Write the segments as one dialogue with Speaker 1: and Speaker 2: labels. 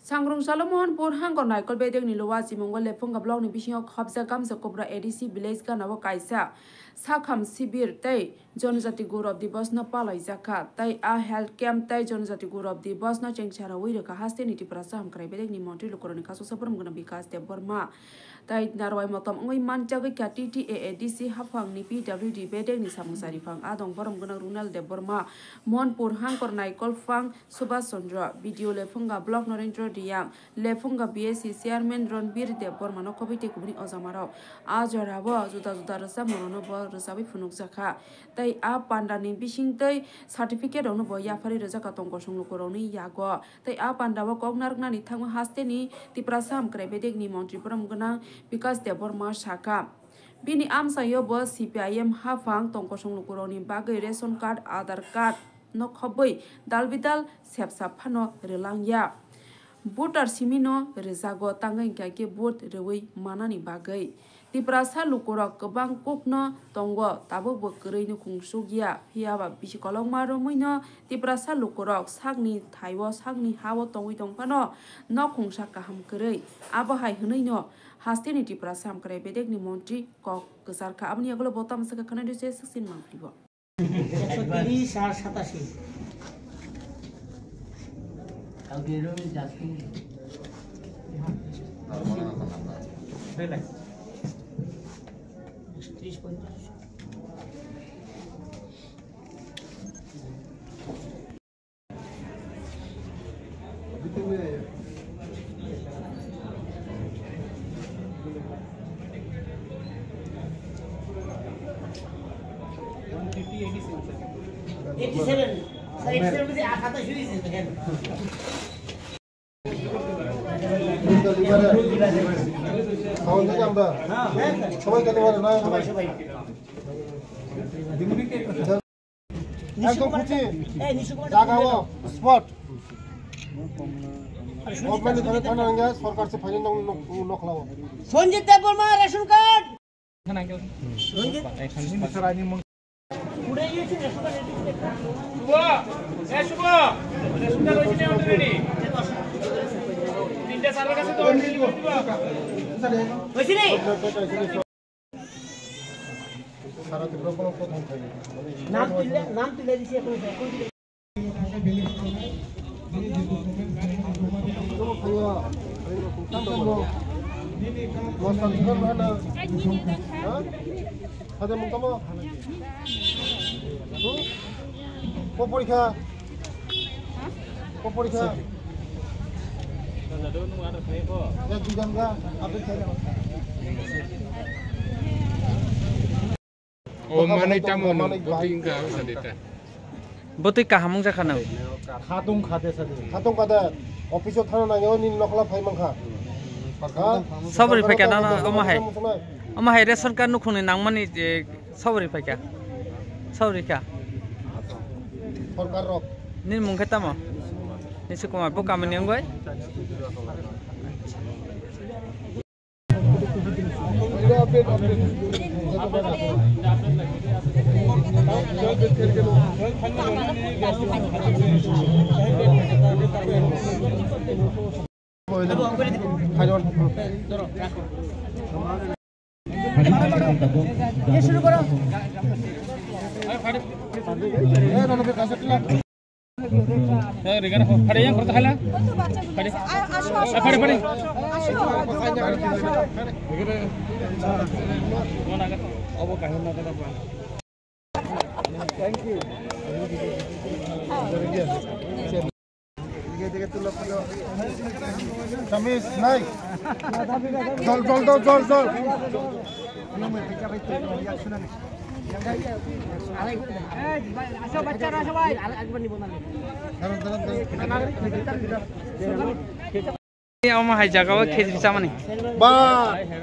Speaker 1: Sangrung Salomon Purhang or Michael Bedek Nilowazi Mongol Lefunga Blog Nibishio Hobza Gamsa Cobra ADC Village Ganava Kaisa Sakam Sibir Tay Jonzati Gur of the Bosna Pala Izaka Tay A Health Camp Tay Jonzati Gur of the Bosna Chengchara Wiraka Hastenity Prasam Krabedek Nimonti Lokonika Sapram gonna be cast the Burma Tay Narwai Motom Oi Manjaga Katiti ADC Hafang ni PWD Bedek ni Samusari Fang Adong Borom gonna Runal de Burma Mon Purhang or Michael Fang Subas Sondra Video Lefunga Blog Norintro Yang Lefunga BSC Chairman Ronbir de Bormano Kobite Kubni Ozamaro Ajarabo Zuta Rasa Morono Rasabi Funuk Zaka Tay A Pandani Bishing Tay Certificate on Boyafari Rezaka Tongosung Lukoroni Yago Tay A Pandawa Kognarnani Tang Hasteni Tiprasam Krebedek ni Montipram Gana because de Borma Shaka Bini Amsa Yobo CPIM Hafang Tongosung Lukoroni Bagay Reson Card Aadhaar Card No Khoboi Dalbidal Sepsapano Relangya Voter Simino Rezago Tangai Kake Vote Rewe Manani Bagay Tiprasa Lukorok Kebang Kokno Tonggo Tabo Bokeri Kungsugia Hiaba Bishikolong Maromuino Tiprasa Lukorok Sagni Taiwo Sagni Hawo Tongi Tongpano No Kungsaka Hamkere Abahai Hunino Hasteni Tiprasam Krebedek ni Montri Kok Kesarka Abni Aglo Botam Sakana de Sessin Mampibo.
Speaker 2: Oh, mana tamu booking ka sadita.
Speaker 3: Botoy kahamong sa kanang.
Speaker 4: Khatong kada office thana nangyo ni lokla phai mangkha.
Speaker 3: Sabri phaka na oma hai ration card nu khune nangmani sabri phaka. Sabri ka.
Speaker 4: Sarkar rok.
Speaker 3: Nin mung khata mo. Nisu kumar po kamani ngoi.
Speaker 4: Thank you. Kamis naik. Jol.
Speaker 3: Oma hai jaga wa khejri samani.
Speaker 4: Ba,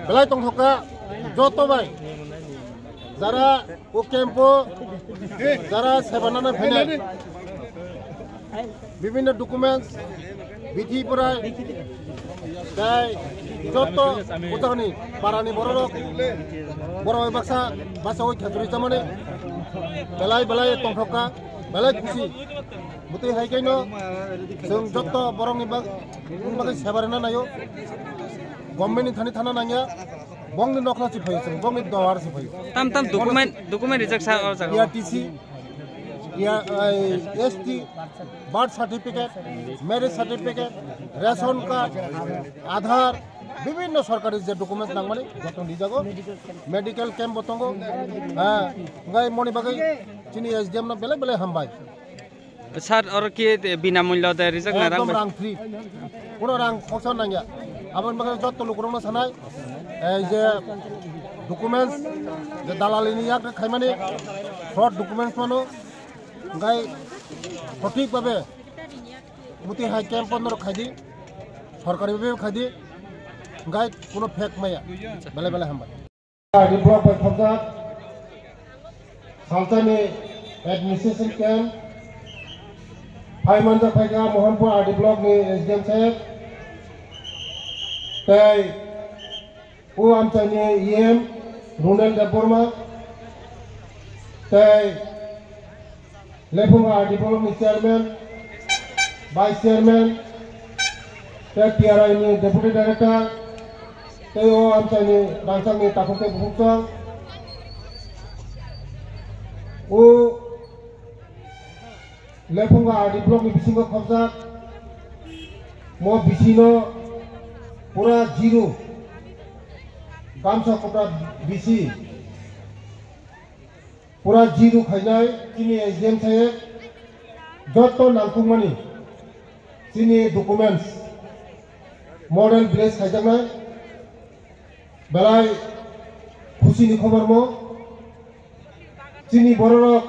Speaker 4: belai tong thoka joto bai. Jara o campo jara sebanana final. বিভিন্ন documents বিধি পড়ায় তাই যত উদাহরণী পারানি বড় বাসা ওই ক্ষেত্রে মানে বেলায় তংথকা বেলায় খুশি muti hai kaino जों जत्त बरंनि बागै सेबारना नायो गभर्नमेन्टनि थाना नांया बंनि नखला सि फैयो जों बंनि दवार सि फैयो
Speaker 3: tam document reject sa jaga
Speaker 4: PRTC ST birth certificate marriage certificate ration card आधार विभिन्न सरकारी जे डकुमेन्ट नांगमानि जतन दिजागो मेडिकल कैम्प बतंगो गाय मनि बागै चिनि एसडीएम ना बेले बेले हामबाय
Speaker 3: sir or ki bina mulya de reject na rang
Speaker 4: rang free কোনো rang খরচা নাঙ্গা আবার বাগै যত লোকরনো সানাय এই যে ডকুমেন্টস যে দালালিনি ইয়াক খাইমানি ফ্রড ডকুমেন্টস মানো গাই সঠিকভাবে মুতি হাই ক্যাম্প বন্ধ খাইদি সরকারিভাবে খাইদি গাই কোনো ফেক মাইয়া বেলে বেলে হামবাই ব্লক বাই খবজা সালতানি এডমিনিস্ট্রেশন ক্যাম্প फाइमानजा फाइगा मोहनपुर आरडी ब्लॉक नि एसडीएम साहेब तै ओ आमचानि ईएम रुनेल देबबर्मा तै लेफुंगा आरडी ब्लॉक नि चेयरमैन वाइस चेयरमैन तै टीआरआई नि डेपुटी डायरेक्टर तै ओ आमचानि रांसांनि ताफुते बुहुमसां ओ लेफुंगा आरडी ब्लॉक नि बिसिंग खबजा मो बिसिनो पूरा जीरो गामसा कपड़ा बिसी पूरा जीरो खाइनाय चिनि एसडीएम साहेब जत नांगकुमानि चिनि डकुमेन्ट्स मॉडल विलेज खाइजानाय बेलाय खुसिनि खबर मो चिनि बररक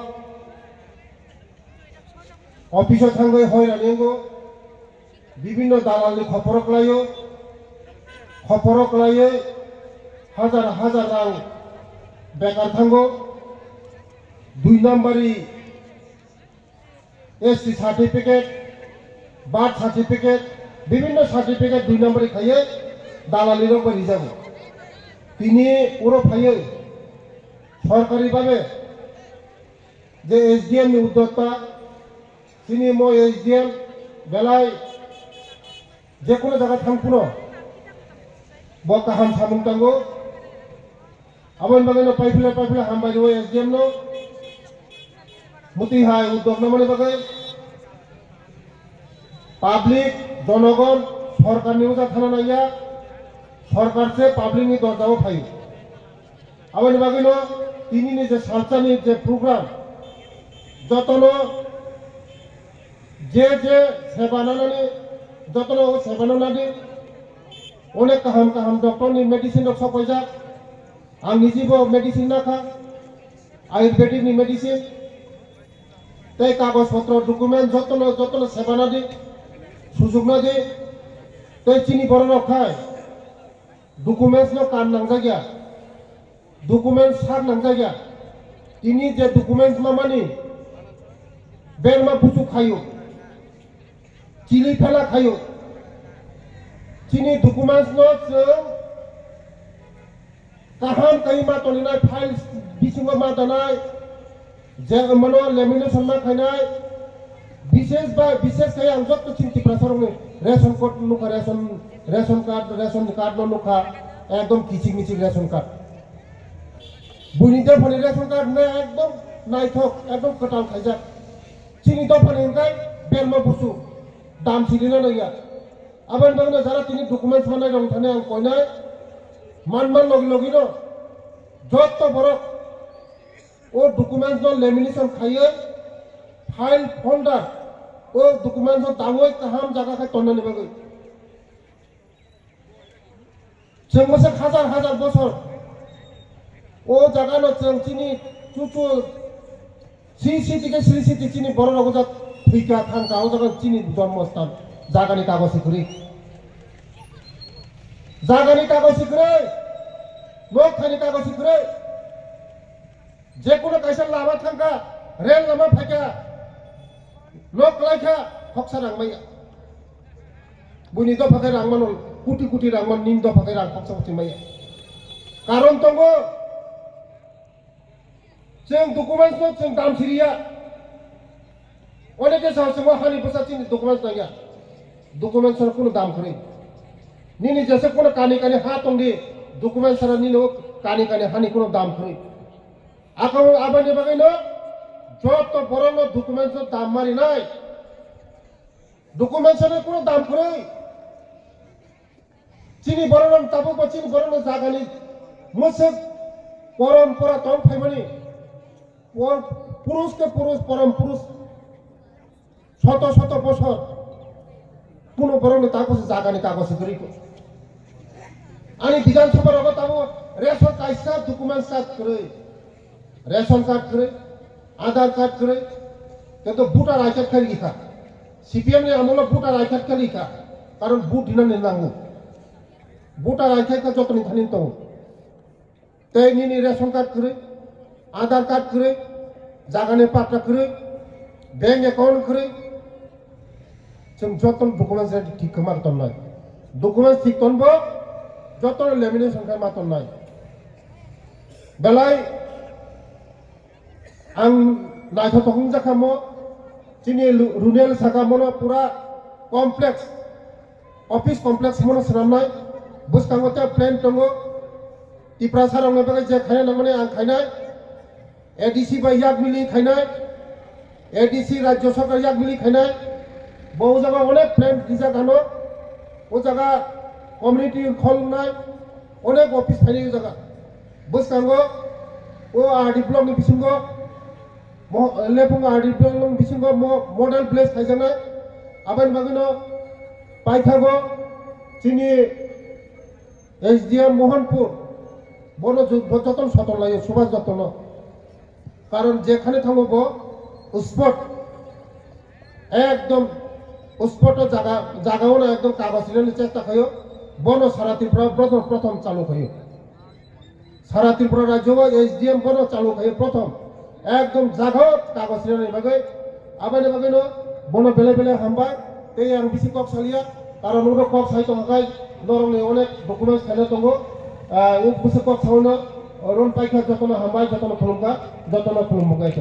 Speaker 4: অফিসে থাঙ্গৈ হয়রানিঙ্গো বিভিন্ন দালালি খপরক লাইয়ে হাজার হাজার রাং বেকার থাঙ্গো 2 নম্বরই এসটি সার্টিফিকেট বার্থ সার্টিফিকেট বিভিন্ন সার্টিফিকেট 2 নম্বরই খাইয়ে দালালি রং বাড়ি যাব তিনি পুরো খাইয়ে সরকারিভাবে যে এসডিএম নি উদ্যোক্তা চিনি মই এসডিএম বেলাই যে কোনো জায়গা থামকুনো বকাহাম সামুংটাঙ্গো আবন বাগানো পাইফিলে হামবাই দেবো এসডিএম নো মুতি হাই উদ্যোগ নামনে বাগাই পাবলিক জনগণ সরকার নিউজা থানা নাইয়া সরকার সে পাবলিক নি দরজাও ফাই আবন বাগানো তিনি যে সালসানি যে প্রোগ্রাম যতনো जे सेवानानै जतन सेवानानै अनेक काहाम डॉक्टर नि मेडिसिन रक सपयजा आं निजिबो मेडिसिन नाखा आयुर्वेदिक नि मेडिसिन तै कागज पत्र डकुमेन्ट जतन सेवानानै सुजुग ना दे तै चिनि बरन खाय डकुमेन्ट्स नो कान नांगा गया डकुमेन्ट सार नांगा गया तिनि जे डकुमेन्ट्स मामानि बेरमा बुतु खायो चिली फेला खायो चिनी डकुमेन्ट्स नो जों काहाम कई मा तोलिनाय फाइल बिसिंग मा दानाय जे मनो लेमिनेशन मा खायनाय विशेष कई आं जत चिंति प्रसारंनि रेशन कार्ड नुखा रेशन कार्ड नो नुखा एकदम किचिक रेशन कार्ड बुनि दफानि रेशन कार्ड ने एकदम नायथक एकदम कटाल खायजा चिनी दफानि गाय बेरमा बुसु दाम सिलिना नैया आबान बागना जारा तिनि डकुमेन्ट्स मानाय रं थाने आं कयनाय मान लगी नो जत बरक ओ डकुमेन्ट्स नो लेमिनेशन खायो फाइल फोल्डर ओ डकुमेन्ट्स दावै काहाम जागा खाय तन्नानि बागै जों मोसे हाजार बছर ओ जागा नो जों तिनि चुचु सिटी चिनि बर रगजा फैका थांका ओ जागा चिनि जन्मस्थान जागानि कागज सिखुरि नखानि कागज सिखुरि जेकुनो कायसा लामा थांका रेल लामा फैका नक लायखा हक्सा रांमाया बुनि दफाखै रांमान कुटी रांमान निम दफाखै रां हक्सा उथिमाया कारण दङ जों डकुमेन्ट्स जों दाम सिरिया অনেকে সাহসে হানি বসা চিনি ডকুমেন্টস নাই ডকুমেন্টসের কোনো দাম করে নিনি যেসে কোনো কানি কানি হা তঙ্গি ডকুমেন্টসের নিলো কানি কানি হানি কোনো দাম করে আবানি বাগাই না যত বড় ডকুমেন্টসের দাম মারি নাই ডকুমেন্টসের কোনো দাম করে চিনি বড় তাবো বা চিনি বড় জাগানি মোসে পরম্পরা তং ফাইমানি পুরুষকে পুরুষ পরম পুরুষ শত শত বছর কোনো বড় কাগজ জাগানি কাগজ করি आणि विधानसभा रगत अब रेशन कायसा डॉक्यूमेंट्स कार्ड करे रेशन कार्ड करे आधार कार्ड करे কিন্তু ভোটার আই কার্ড খালি লিখা সিপিএম এর আমলে ভোটার আই কার্ড খালি লিখা কারণ ভোট দিনা নিলাঙ্গু ভোটার আই কার্ড যত নিথানিন তো তাই নিনি রেশন কার্ড করে আধার কার্ড করে জাগানে পাট্টা করে ব্যাংক অ্যাকাউন্ট করে जों যত ডকুমেন্টস ঠিক মাতন নাই ডকুমেন্টস ঠিক তনবো যত লেমিনেশন খাই মাতন নাই বেলাই आं नायथ'थ'खं जाखामो जोंनि रुरेल सागामोनो पुरा कमप्लेक्स ऑफिस कमप्लेक्स मोनो सरामनाय बुसकांगोते प्लेन दङो तिप्रासारावनो बागै जे खायनाय नांगोने आं खायनाय एडीसी बा याक मिलि खायनाय एडीसी राज्य सरकार याक मिलि खायनाय बहु जागा अनेक प्लेन गिजा गानो ओ जागा कम्युनिटी खलनाय अनेक ऑफिस फायनाय जागा बुसकांगो ओ आरडी ब्लॉक नि बिसिंगो लेपुंग आरडी ब्लॉक बिसिंगो मॉडल प्लेस खायजानाय आबान बागनो पाइथागो चिनि एसडीएम मोहनपुर बनो जतन सतन लायो सुभाष जतन कारण जेखाने थांगोबो स्पट एकदम स्पट जागाओ ना एकदम कागज लेने चेष्टा खायो बनो सारा त्रिपुरा प्रथम चालू खायो सारा त्रिपुरा राज्य एसडीएम बनो चालू खायो प्रथम एकदम जागाओ कागज लेने बागै आबाने बागैनो बनो बेले बेले हामबाय ते आं बिसि कक सालिया कारण उनो कक साइतो हागाय नरंनि अनेक डकुमेन्ट्स थानो दङो उ बिसि कक सावनो रन पाइखा जतन हामबाय जतन खुलुमगाय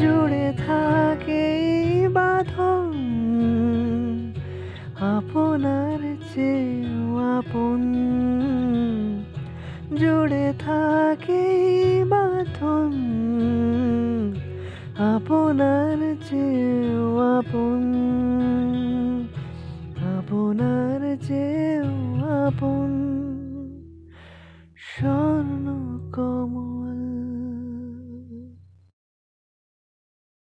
Speaker 5: জুড়ে থাকে বাঁধন আপনার চেয়েও আপন জুড়ে থাকে বাঁধন আপনার চেয়েও আপন আপনার চেয়েও আপন স্বর্ণ কমল